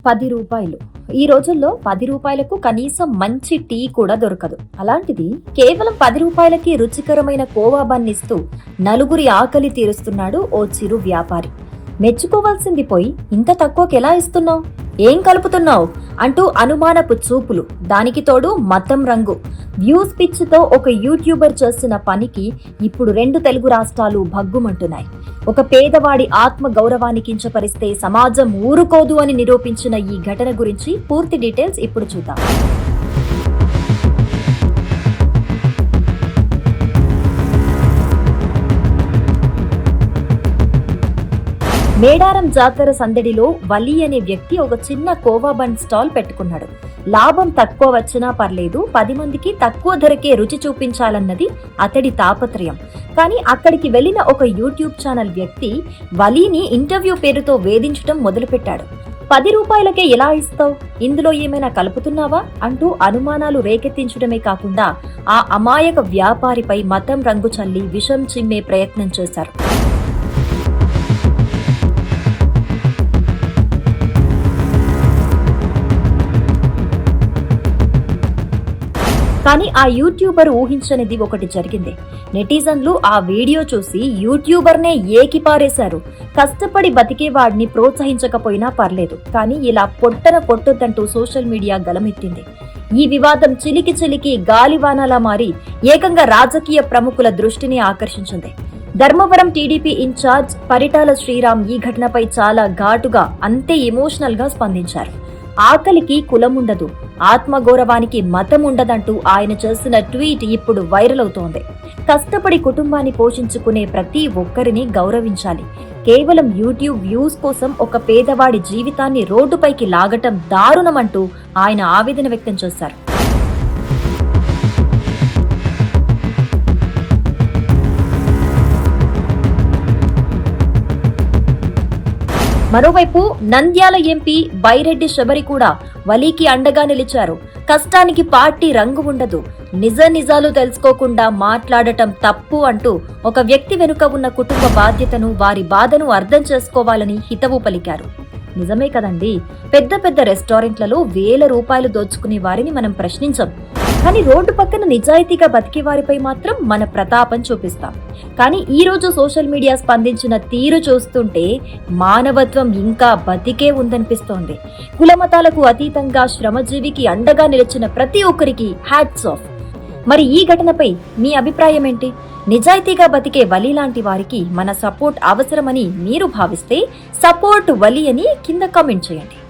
రూ. 10. ఈ రోజుల్లో రూ. 10కు కనీసం మంచి టీ కూడా దొరకదు. అలాంటిది కేవలం రూ. 10కి రుచికరమైన కోవా బన్ ఇస్తూ నలుగురి ఆకలి తీరుస్తున్నాడు ఓ చిరు వ్యాపారి. మెచ్చుకోవాల్సింది పోయి ఇంత తక్కువకి ఎలా ఇస్తున్నావు, ఏం కలుపుతున్నావు అంటూ అనుమానపు చూపులు, దానికి తోడు మతం రంగు. వ్యూస్ పిచ్చితో ఒక యూట్యూబర్ చేసిన పనికి ఇప్పుడు 2 తెలుగు రాష్ట్రాలు భగ్గుమంటున్నాయి. ఒక పేదవాడి ఆత్మ గౌరవాన్ని కించపరిస్తే సమాజం ఊరుకోదు అని నిరూపించిన ఈ ఘటన గురించి పూర్తి డీటెయిల్స్ ఇప్పుడు చూద్దాం. మేడారం జాతర సందడిలో వలి అనే వ్యక్తి ఒక చిన్న కోవా బన్ స్టాల్ పెట్టుకున్నాడు. లాభం తక్కువ వచ్చినా పర్లేదు, 10 మందికి తక్కువ ధరకే రుచి చూపించాలన్నది అతడి తాపత్రయం. కానీ అక్కడికి వెళ్లిన ఒక యూట్యూబ్ ఛానల్ వ్యక్తి వలీని ఇంటర్వ్యూ పేరుతో వేధించడం మొదలుపెట్టాడు. రూ. 10కే ఎలా ఇస్తావు, ఇందులో ఏమైనా కలుపుతున్నావా అంటూ అనుమానాలు రేకెత్తించడమే కాకుండా ఆ అమాయక వ్యాపారిపై మతం రంగు చల్లి విషం చిమ్మే ప్రయత్నం చేశారు. కానీ ఆ యూట్యూబర్ ఊహించనిది ఒకటి జరిగింది. నెటిజన్లు ఆ వీడియో చూసి యూట్యూబర్నే ఏకిపారేశారు. కష్టపడి బతికేవాడిని ప్రోత్సహించకపోయినా పర్లేదు, కానీ ఇలా పొట్టన కొట్టొద్దంటూ సోషల్ మీడియా గలమెత్తింది. ఈ వివాదం చిలికి గాలివానలా మారి ఏకంగా రాజకీయ ప్రముఖుల దృష్టిని ఆకర్షించింది. ధర్మవరం టీడీపీ ఇన్ఛార్జ్ పరిటాల శ్రీరామ్ ఈ ఘటనపై చాలా ఘాటుగా, అంతే ఎమోషనల్ గా స్పందించారు. ఆకలికి కులముండదు, ఆత్మగౌరవానికి మతం ఉండదంటూ ఆయన చేసిన ట్వీట్ ఇప్పుడు వైరల్ అవుతోంది. కష్టపడి కుటుంబాన్ని పోషించుకునే ప్రతి ఒక్కరిని గౌరవించాలి. కేవలం యూట్యూబ్ వ్యూస్ కోసం ఒక పేదవాడి జీవితాన్ని రోడ్డుపైకి లాగటం దారుణమంటూ ఆయన ఆవేదన వ్యక్తం చేశారు. మరోవైపు నంద్యాల ఎంపీ బైరెడ్డి శబరి కూడా వలీకి అండగా నిలిచారు. కష్టానికి పార్టీ రంగు ఉండదు, నిజాలు తెలుసుకోకుండా మాట్లాడటం తప్పు అంటూ ఒక వ్యక్తి వెనుక ఉన్న కుటుంబ బాధ్యతను, వారి బాధను అర్థం చేసుకోవాలని హితవు పలికారు. నిజమే కదండి, పెద్ద రెస్టారెంట్లలో ₹1000 దోచుకునే వారిని మనం ప్రశ్నించం, కానీ రోడ్డు పక్కన నిజాయితీగా బతికే వారిపై మాత్రం మన ప్రతాపం చూపిస్తాం. కానీ ఈ రోజు సోషల్ మీడియా స్పందించిన తీరు చూస్తుంటే మానవత్వం ఇంకా బతికే ఉందనిపిస్తోంది. కులమతాలకు అతీతంగా శ్రమజీవికి అండగా నిలిచిన ప్రతి ఒక్కరికి హ్యాట్స్ ఆఫ్. మరి ఈ ఘటనపై మీ అభిప్రాయం ఏంటి? నిజాయితీగా బతికే వలి లాంటి వారికి మన సపోర్ట్ అవసరమని మీరు భావిస్తే సపోర్ట్ వలి అని కింద కామెంట్ చేయండి.